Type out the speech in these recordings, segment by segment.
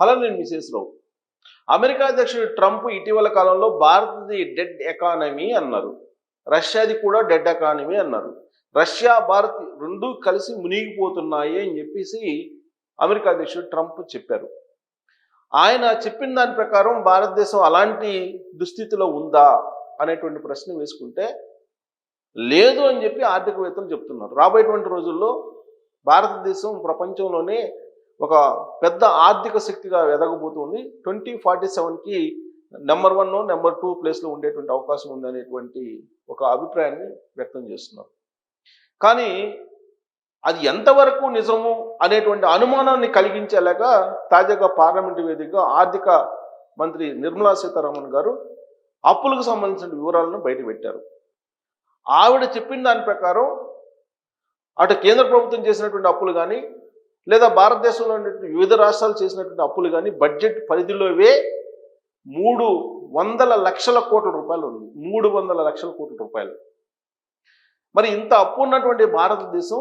Hello, నేను Mrs రావు. America అధ్యక్షుడు Trump ఇటీవల కాలంలో భారత్ది డెడ్ ఎకానమీ అన్నారు. రష్యాది కూడా డెడ్ ఎకానమీ అన్నారు. రష్యా, భారత్ రెండూ కలిసి మునిగిపోతున్నాయి అని చెప్పేసి అమెరికా అధ్యక్షుడు ట్రంప్ చెప్పారు. ఆయన చెప్పిన దాని ప్రకారం భారతదేశం అలాంటి దుస్థితిలో ఉందా అనేటువంటి ప్రశ్న వేసుకుంటే లేదు అని చెప్పి ఆర్థికవేత్తలు చెప్తున్నారు. రాబోయేటువంటి రోజుల్లో భారతదేశం ప్రపంచంలోనే ఒక పెద్ద ఆర్థిక శక్తిగా ఎదగబోతుంది. 2047కి నెంబర్ 1, నెంబర్ 2 ప్లేస్లో ఉండేటువంటి అవకాశం ఉందనేటువంటి ఒక అభిప్రాయాన్ని వ్యక్తం చేస్తున్నారు. కానీ అది ఎంతవరకు నిజము అనేటువంటి అనుమానాన్ని కలిగించేలాగా తాజాగా పార్లమెంటు వేదికగా ఆర్థిక మంత్రి నిర్మలా సీతారామన్ గారు అప్పులకు సంబంధించిన వివరాలను బయటపెట్టారు. ఆవిడ చెప్పిన దాని ప్రకారం అటు కేంద్ర ప్రభుత్వం చేసినటువంటి అప్పులు కానీ, లేదా భారతదేశంలో ఉన్నటువంటి వివిధ రాష్ట్రాలు చేసినటువంటి అప్పులు కానీ బడ్జెట్ పరిధిలోవే 300 లక్షల కోట్ల రూపాయలు ఉంది. 300 లక్షల కోట్ల రూపాయలు. మరి ఇంత అప్పు ఉన్నటువంటి భారతదేశం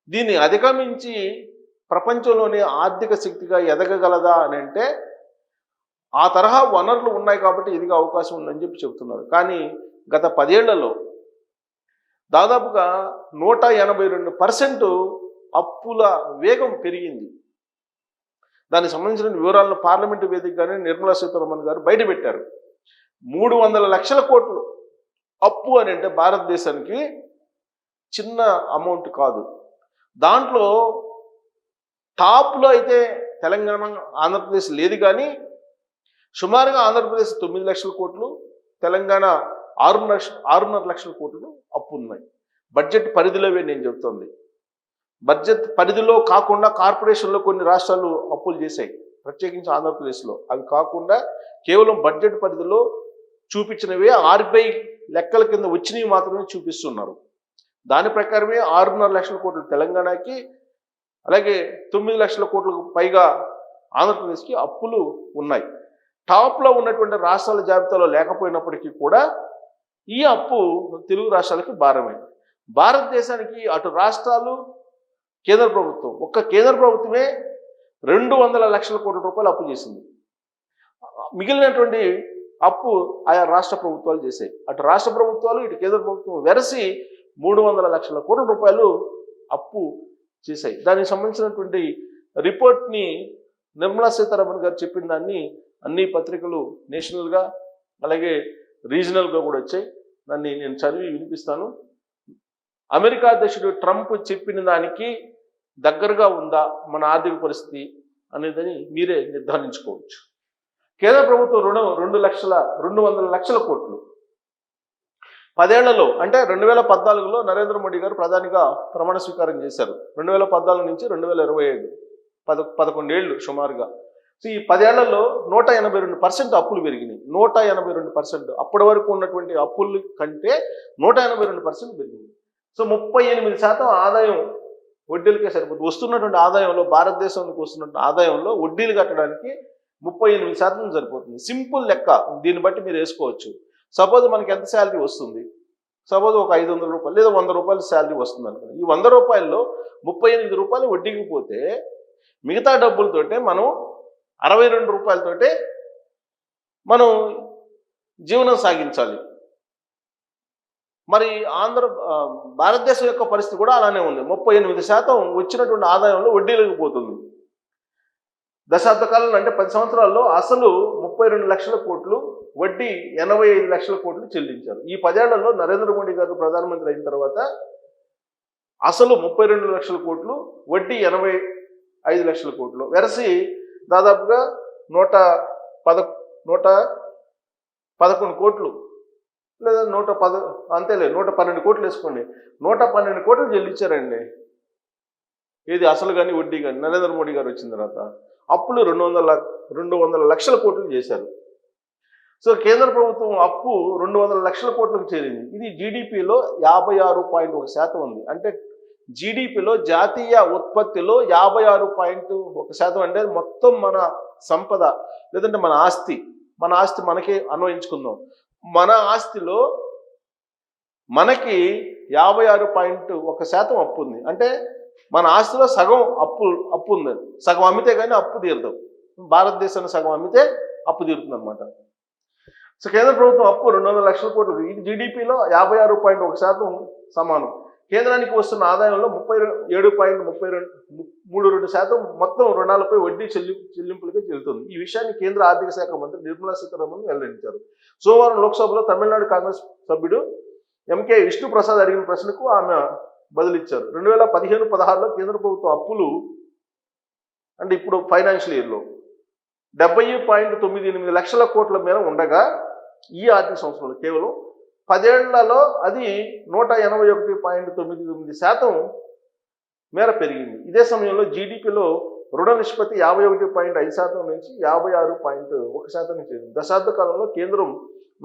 దీన్ని అధిగమించి ప్రపంచంలోనే ఆర్థిక శక్తిగా ఎదగగలదా అని అంటే ఆ తరహా వనరులు ఉన్నాయి కాబట్టి ఎదిగే అవకాశం ఉందని చెప్పి చెబుతున్నారు. కానీ గత 10 ఏళ్లలో దాదాపుగా 182% అప్పుల వేగం పెరిగింది. దానికి సంబంధించిన వివరాలను పార్లమెంటు వేదికగానే నిర్మలా సీతారామన్ గారు బయటపెట్టారు. 300 లక్షల కోట్లు అప్పు అని అంటే భారతదేశానికి చిన్న అమౌంట్ కాదు. దాంట్లో టాప్లో అయితే తెలంగాణ, ఆంధ్రప్రదేశ్ లేదు. కానీ సుమారుగా ఆంధ్రప్రదేశ్ 9 లక్షల కోట్లు, తెలంగాణ 6.5 లక్షల కోట్లు అప్పు ఉన్నాయి. బడ్జెట్ పరిధిలోవే నేను చెబుతోంది. బడ్జెట్ పరిధిలో కాకుండా కార్పొరేషన్లో కొన్ని రాష్ట్రాలు అప్పులు చేశాయి, ప్రత్యేకించి ఆంధ్రప్రదేశ్లో. అవి కాకుండా కేవలం బడ్జెట్ పరిధిలో చూపించినవే RBI లెక్కల కింద వచ్చినవి మాత్రమే చూపిస్తున్నారు. దాని ప్రకారమే 6.5 లక్షల కోట్లు తెలంగాణకి, అలాగే 9 లక్షల కోట్లకు పైగా ఆంధ్రప్రదేశ్కి అప్పులు ఉన్నాయి. టాప్లో ఉన్నటువంటి రాష్ట్రాల జాబితాలో లేకపోయినప్పటికీ కూడా ఈ అప్పు తెలుగు రాష్ట్రాలకి భారమే. భారతదేశానికి అటు రాష్ట్రాలు, కేంద్ర ప్రభుత్వం, ఒక్క కేంద్ర ప్రభుత్వమే 200 లక్షల కోట్ల రూపాయలు అప్పు చేసింది. మిగిలినటువంటి అప్పు ఆయా రాష్ట్ర ప్రభుత్వాలు చేశాయి. అటు రాష్ట్ర ప్రభుత్వాలు, ఇటు కేంద్ర ప్రభుత్వం వెరసి 300 లక్షల కోట్ల రూపాయలు అప్పు చేశాయి. దానికి సంబంధించినటువంటి రిపోర్ట్ని నిర్మలా సీతారామన్ గారు చెప్పిన దాన్ని అన్ని పత్రికలు నేషనల్గా అలాగే రీజనల్గా కూడా వచ్చాయి. దాన్ని నేను చదివి వినిపిస్తాను. అమెరికా అధ్యక్షుడు ట్రంప్ చెప్పిన దానికి దగ్గరగా ఉందా మన ఆర్థిక పరిస్థితి అనేదని మీరే నిర్ధారించుకోవచ్చు. కేంద్ర ప్రభుత్వం రుణం 200 లక్షల కోట్లు 10 ఏళ్లలో, అంటే 2014లో నరేంద్ర మోడీ గారు ప్రధానిగా ప్రమాణ స్వీకారం చేశారు. 2014 నుంచి 2025 11 ఏళ్ళు సుమారుగా. సో ఈ 10 ఏళ్లలో 182% అప్పులు పెరిగినాయి. 182%. అప్పటి వరకు ఉన్నటువంటి అప్పుల కంటే 182% పెరిగింది. సో 38% ఆదాయం వడ్డీలకే సరిపోతుంది. వస్తున్నటువంటి ఆదాయంలో, భారతదేశానికి వస్తున్నటువంటి ఆదాయంలో వడ్డీలు కట్టడానికి 38% సరిపోతుంది. సింపుల్ లెక్క. దీన్ని బట్టి మీరు వేసుకోవచ్చు. సపోజ్ మనకి ఎంత శాలరీ వస్తుంది, సపోజ్ ఒక 500 రూపాయలు లేదా 100 రూపాయలు శాలరీ వస్తుంది అనుకోండి. ఈ 100 రూపాయల్లో 38 రూపాయలు వడ్డీకి పోతే మిగతా డబ్బులతోటే మనం 62 రూపాయలతోటే మనం జీవనం సాగించాలి. మరి భారతదేశం యొక్క పరిస్థితి కూడా అలానే ఉంది. 38% వచ్చినటువంటి ఆదాయంలో వడ్డీలకు పోతుంది. దశాబ్ద కాలంలో, అంటే 10 సంవత్సరాల్లో అసలు 32 లక్షల కోట్లు, వడ్డీ 85 లక్షల కోట్లు చెల్లించారు. ఈ 10 ఏళ్లలో నరేంద్ర మోడీ గారు ప్రధానమంత్రి అయిన తర్వాత అసలు 32 లక్షల కోట్లు, వడ్డీ 85 లక్షల కోట్లు వెరసి దాదాపుగా 111 కోట్లు లేదా 110 అంతేలే 112 కోట్లు వేసుకోండి. 112 కోట్లు చెల్లించారండి. ఇది అసలు కానీ వడ్డీ కానీ నరేంద్ర మోడీ గారు వచ్చిన తర్వాత. అప్పులు 200 లక్షల కోట్లు చేశారు. సో కేంద్ర ప్రభుత్వం అప్పు 200 లక్షల కోట్లకు చేరింది. ఇది జీడిపిలో 56.1% ఉంది. అంటే జీడిపిలో, జాతీయ ఉత్పత్తిలో 56.1%. అంటే మొత్తం మన సంపద లేదంటే మన ఆస్తి మనకే అన్వయించుకుందాం. మన ఆస్తిలో మనకి 56.1% అప్పు ఉంది. అంటే మన ఆస్తిలో సగం అప్పు ఉంది. సగం అమ్మితే కానీ అప్పు తీరదు. భారతదేశాన్ని సగం అమ్మితే అప్పు తీరుతుంది అనమాట. సో కేంద్ర ప్రభుత్వం అప్పు 200 లక్షల కోట్లు, ఇది జీడిపిలో 56.1% సమానం. కేంద్రానికి వస్తున్న ఆదాయంలో 37.32% మొత్తం రుణాలపై వడ్డీ చెల్లింపులకే చెల్లుతుంది. ఈ విషయాన్ని కేంద్ర ఆర్థిక శాఖ మంత్రి నిర్మలా సీతారామన్ వెల్లడించారు. సోమవారం లోక్సభలో తమిళనాడు కాంగ్రెస్ సభ్యుడు ఎంకే విష్ణు ప్రసాద్ అడిగిన ప్రశ్నకు ఆమె బదులిచ్చారు. 2015-16లో కేంద్ర ప్రభుత్వం అప్పులు అంటే ఇప్పుడు ఫైనాన్షియల్ ఇయర్లో 70.98 లక్షల కోట్ల మేర ఉండగా ఈ ఆర్థిక సంవత్సరంలో కేవలం 10 ఏళ్లలో అది 181.99% మేర పెరిగింది. ఇదే సమయంలో జీడిపిలో రుణ నిష్పత్తి 51.5% నుంచి 56.1% చేరింది. దశాబ్ద కాలంలో కేంద్రం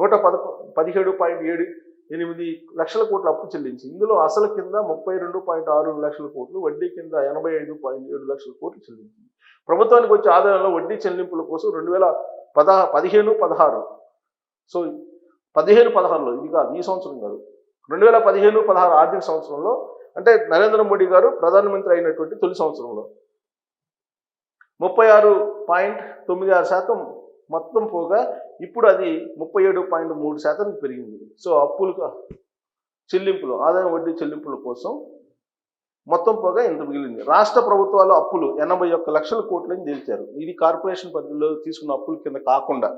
117.78 లక్షల కోట్ల అప్పు చెల్లించింది. ఇందులో అసలు కింద 32.6 లక్షల కోట్లు, వడ్డీ కింద 85.7 లక్షల కోట్లు చెల్లించింది. ప్రభుత్వానికి వచ్చే ఆదాయంలో వడ్డీ చెల్లింపుల కోసం 2015-16 సో 15-16లో ఇది కాదు, ఈ సంవత్సరం కాదు, 2015-16 ఆర్థిక సంవత్సరంలో అంటే నరేంద్ర మోడీ గారు ప్రధానమంత్రి అయినటువంటి తొలి సంవత్సరంలో 36.96% మొత్తం పోగా ఇప్పుడు అది 37.3% పెరిగింది. సో అప్పులు చెల్లింపులు, ఆదాయం వడ్డీ చెల్లింపుల కోసం మొత్తం పోగా ఇంత మిగిలింది. రాష్ట్ర ప్రభుత్వాలు అప్పులు 81 లక్షల కోట్లని తేల్చారు. ఇది కార్పొరేషన్ పరిధిలో తీసుకున్న అప్పుల కింద కాకుండా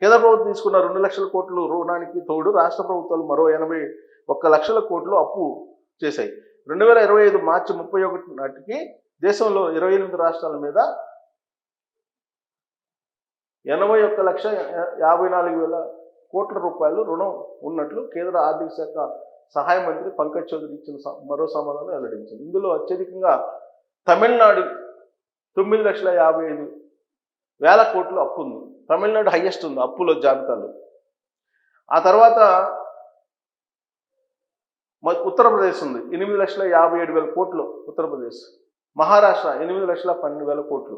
కేంద్ర ప్రభుత్వం తీసుకున్న 2 లక్షల కోట్లు రుణానికి తోడు రాష్ట్ర ప్రభుత్వాలు మరో 81 లక్షల కోట్లు అప్పు చేశాయి. 2025 మార్చి 31 నాటికి దేశంలో 28 రాష్ట్రాల మీద 81,54,000 కోట్ల రూపాయలు రుణం ఉన్నట్లు కేంద్ర ఆర్థిక శాఖ సహాయ మంత్రి పంకజ్ చౌదరి ఇచ్చిన మరో సమాధానం వెల్లడించింది. ఇందులో అత్యధికంగా తమిళనాడు 9,55,000 కోట్లు అప్పు ఉంది. తమిళనాడు హైయెస్ట్ ఉంది అప్పుల జాబితాలో. ఆ తర్వాత ఉత్తరప్రదేశ్ ఉంది, 8,57,000 కోట్లు ఉత్తరప్రదేశ్. మహారాష్ట్ర 8,12,000 కోట్లు.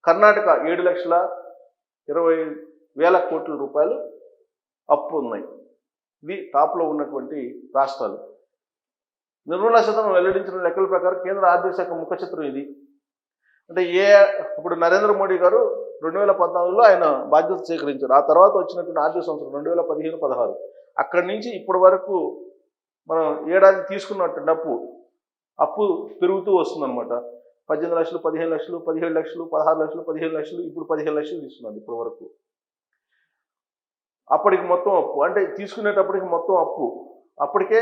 కర్ణాటక 7,20,000 కోట్ల రూపాయలు అప్పు ఉన్నాయి. ఇవి టాప్లో ఉన్నటువంటి రాష్ట్రాలు. నిర్మలా సీతారామన్ వెల్లడించిన లెక్కల ప్రకారం కేంద్ర ఆర్థిక శాఖ ముఖ చిత్రం ఇది. అంటే ఇప్పుడు నరేంద్ర మోడీ గారు 2014లో ఆయన బాధ్యత స్వీకరించారు. ఆ తర్వాత వచ్చినటువంటి ఆర్థిక సంవత్సరం 2015-16 అక్కడి నుంచి ఇప్పటి వరకు మనం ఏడాది తీసుకున్నట్టు అప్పు పెరుగుతూ వస్తుందన్నమాట. 18 లక్షలు, 15 లక్షలు, 17 లక్షలు, 16 లక్షలు, 15 లక్షలు, ఇప్పుడు 15 లక్షలు తీసుకున్నది ఇప్పటి వరకు. అప్పటికి మొత్తం అప్పు అంటే తీసుకునేటప్పటికి మొత్తం అప్పు. అప్పటికే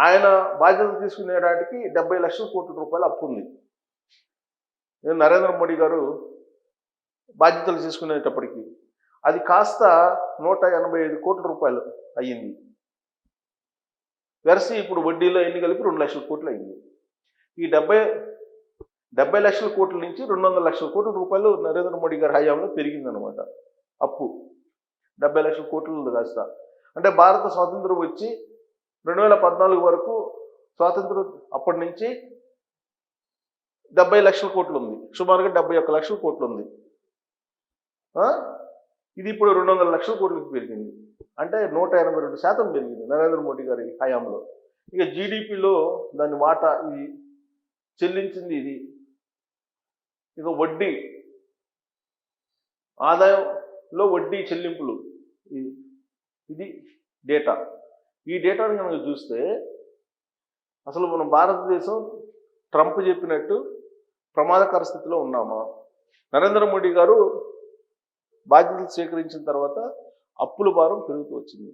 ఆయన బాధ్యత తీసుకునేటానికి 70 లక్షల కోట్ల రూపాయలు అప్పు ఉంది. నరేంద్ర మోడీ గారు బాధ్యతలు తీసుకునేటప్పటికి అది కాస్త 185 కోట్ల రూపాయలు అయ్యింది. వెరసి ఇప్పుడు వడ్డీలో ఎన్ని కలిపి 2 లక్షల కోట్లు అయింది. ఈ 70 లక్షల కోట్ల నుంచి 200 లక్షల కోట్ల రూపాయలు నరేంద్ర మోడీ గారి హయాంలో పెరిగిందనమాట అప్పు. 70 లక్షల కోట్లు కాస్త అంటే భారత స్వాతంత్రం వచ్చి 2014 వరకు స్వాతంత్రం అప్పటి నుంచి 70 లక్షల కోట్లు ఉంది, సుమారుగా 71 లక్షల కోట్లు ఉంది. ఇది ఇప్పుడు 200 లక్షల కోట్లకు పెరిగింది. అంటే 182% పెరిగింది నరేంద్ర మోడీ గారి హయాంలో. ఇక జీడిపిలో దాని వాటా ఇది చెల్లించింది ఇది. ఇక వడ్డీ, ఆదాయంలో వడ్డీ చెల్లింపులు, ఇది డేటా. ఈ డేటాను కనుక చూస్తే అసలు మనం భారతదేశం ట్రంప్ చెప్పినట్టు ప్రమాదకర స్థితిలో ఉన్నామా? నరేంద్ర మోడీ గారు బాధ్యతలు స్వీకరించిన తర్వాత అప్పుల భారం పెరుగుతూ వచ్చింది.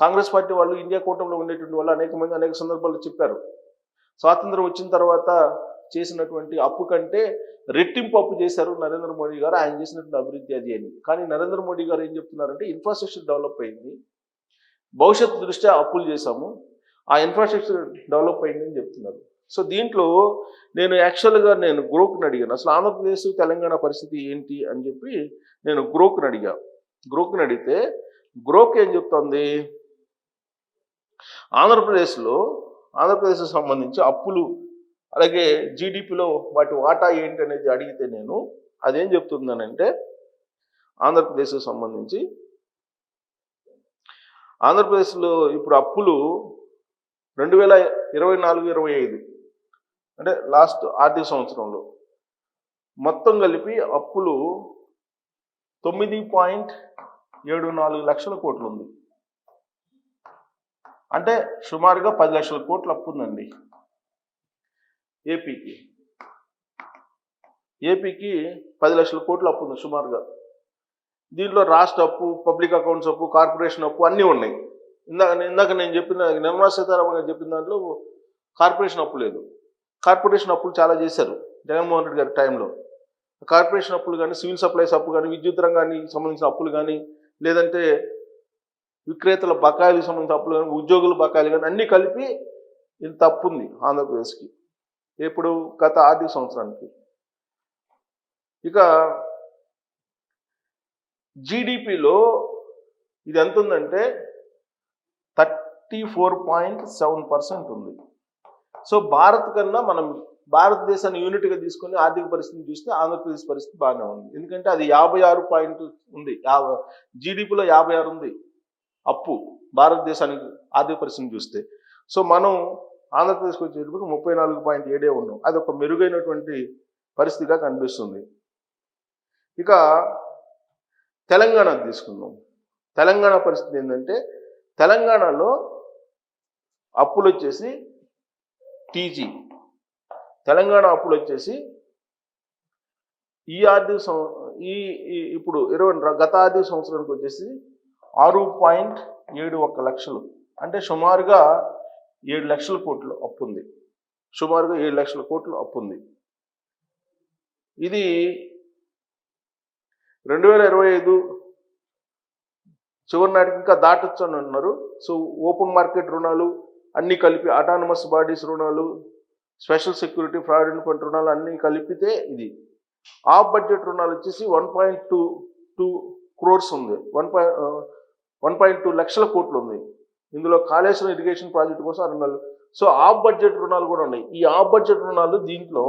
కాంగ్రెస్ పార్టీ వాళ్ళు, ఇండియా కూటమిలో ఉండేటువంటి వాళ్ళు అనేక మంది అనేక సందర్భాల్లో చెప్పారు, స్వాతంత్రం వచ్చిన తర్వాత చేసినటువంటి అప్పు కంటే రెట్టింపు అప్పు చేశారు నరేంద్ర మోడీ గారు, ఆయన చేసినటువంటి అభివృద్ధి అది అని. కానీ నరేంద్ర మోడీ గారు ఏం చెప్తున్నారంటే ఇన్ఫ్రాస్ట్రక్చర్ డెవలప్ అయింది, భవిష్యత్తు దృష్ట్యా అప్పులు చేశాము, ఆ ఇన్ఫ్రాస్ట్రక్చర్ డెవలప్ అయిందని చెప్తున్నారు. సో దీంట్లో నేను యాక్చువల్గా గ్రోక్ని అడిగాను, అసలు ఆంధ్రప్రదేశ్ తెలంగాణ పరిస్థితి ఏంటి అని చెప్పి నేను గ్రోక్ని అడిగితే గ్రోక్ ఏం చెప్తుంది, ఆంధ్రప్రదేశ్కి సంబంధించి అప్పులు అలాగే జీడిపిలో వాటి వాటా ఏంటి అనేది అడిగితే నేను అదేం చెప్తుందనంటే ఆంధ్రప్రదేశ్కి సంబంధించి ఆంధ్రప్రదేశ్లో ఇప్పుడు అప్పులు 2024-25 అంటే లాస్ట్ ఆర్థిక సంవత్సరంలో మొత్తం కలిపి అప్పులు 9.74 లక్షల కోట్లు ఉంది. అంటే సుమారుగా 10 లక్షల కోట్ల అప్పు ఉందండి ఏపీకి. ఏపీకి 10 లక్షల కోట్ల అప్పు ఉంది సుమారుగా. దీంట్లో రాష్ట్ర అప్పు, పబ్లిక్ అకౌంట్స్ అప్పు, కార్పొరేషన్ అప్పు అన్నీ ఉన్నాయి. ఇందాక నేను చెప్పిన నిర్మలా సీతారామన్ గారు చెప్పిన దాంట్లో కార్పొరేషన్ అప్పు లేదు. కార్పొరేషన్ అప్పులు చాలా చేశారు జగన్మోహన్ రెడ్డి గారి టైంలో. కార్పొరేషన్ అప్పులు కానీ, సివిల్ సప్లైస్ అప్పు కానీ, విద్యుత్ రంగానికి సంబంధించిన అప్పులు కానీ, లేదంటే విక్రేతల బకాయిలకు సంబంధించిన అప్పులు కానీ, ఉద్యోగుల బకాయిలు కానీ అన్నీ కలిపి ఇంత అప్పు ఉంది ఆంధ్రప్రదేశ్కి ఇప్పుడు గత ఆర్థిక సంవత్సరానికి. ఇక జీడిపిలో ఇది ఎంత ఉందంటే 34.7% ఉంది. సో భారత్ కన్నా మనం భారతదేశాన్ని యూనిట్గా తీసుకొని ఆర్థిక పరిస్థితిని చూస్తే ఆంధ్రప్రదేశ్ పరిస్థితి బాగానే ఉంది. ఎందుకంటే అది 56 పాయింట్ ఉంది. జీడిపిలో 56 ఉంది అప్పు భారతదేశానికి ఆర్థిక పరిస్థితిని చూస్తే. సో మనం ఆంధ్రప్రదేశ్కి వచ్చేటప్పుడు 34.7 ఉన్నాం. అది ఒక మెరుగైనటువంటి పరిస్థితిగా కనిపిస్తుంది. ఇక తెలంగాణ తీసుకుందాం. తెలంగాణ పరిస్థితి ఏంటంటే తెలంగాణలో అప్పులు వచ్చేసి టీజీ తెలంగాణ అప్పులు వచ్చేసి ఇప్పుడు గత ఆర్థిక సంవత్సరానికి వచ్చేసి 6.71 లక్షలు, అంటే సుమారుగా 7 లక్షల కోట్లు అప్పు ఉంది. సుమారుగా 7 లక్షల కోట్లు అప్పు ఉంది. ఇది 2025 చివరి నాటికి ఇంకా దాటొచ్చు అని అంటున్నారు. సో ఓపెన్ మార్కెట్ రుణాలు అన్నీ కలిపి, అటానమస్ బాడీస్ రుణాలు, స్పెషల్ సెక్యూరిటీ ప్రావిడెంట్ ఫండ్ రుణాలు అన్నీ కలిపితే ఇది ఆఫ్ బడ్జెట్ రుణాలు వచ్చేసి 1.22 క్రోర్స్ ఉంది. 1.2 లక్షల కోట్లు ఉంది. ఇందులో కాళేశ్వరం ఇరిగేషన్ ప్రాజెక్టు కోసం రుణాలు. సో ఆఫ్ బడ్జెట్ రుణాలు కూడా ఉన్నాయి. ఈ ఆఫ్ బడ్జెట్ రుణాలు దీంట్లో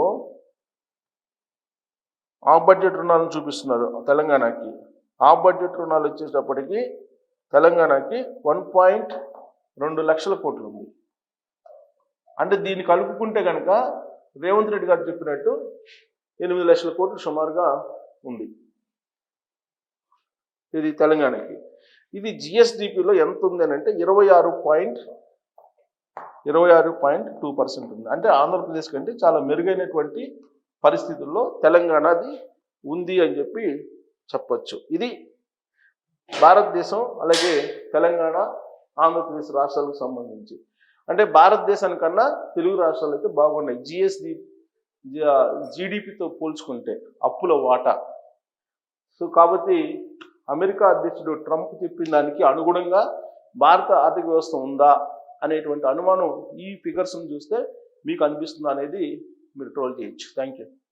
ఆఫ్ బడ్జెట్ రుణాలను చూపిస్తున్నారు తెలంగాణకి. ఆఫ్ బడ్జెట్ రుణాలు వచ్చేటప్పటికి తెలంగాణకి 1.2 లక్షల కోట్లు ఉంది. అంటే దీన్ని కలుపుకుంటే కనుక రేవంత్ రెడ్డి గారు చెప్పినట్టు 8 లక్షల కోట్లు సుమారుగా ఉంది ఇది తెలంగాణకి. ఇది జిఎస్డిపిలో ఎంత ఉంది అని అంటే 26.2% ఉంది. అంటే ఆంధ్రప్రదేశ్ కంటే చాలా మెరుగైనటువంటి పరిస్థితుల్లో తెలంగాణది ఉంది అని చెప్పి చెప్పచ్చు. ఇది భారతదేశం, అలాగే తెలంగాణ, ఆంధ్రప్రదేశ్ రాష్ట్రాలకు సంబంధించి. అంటే భారతదేశానికన్నా తెలుగు రాష్ట్రాలు అయితే బాగున్నాయి జీడిపితో పోల్చుకుంటే అప్పుల వాటా. సో కాబట్టి అమెరికా అధ్యక్షుడు ట్రంప్ చెప్పిన దానికి అనుగుణంగా భారత ఆర్థిక వ్యవస్థ ఉందా అనేటువంటి అనుమానం ఈ ఫిగర్స్ని చూస్తే మీకు అనిపిస్తుందా అనేది మీరు ట్రోల్ చేయొచ్చు. Thank you.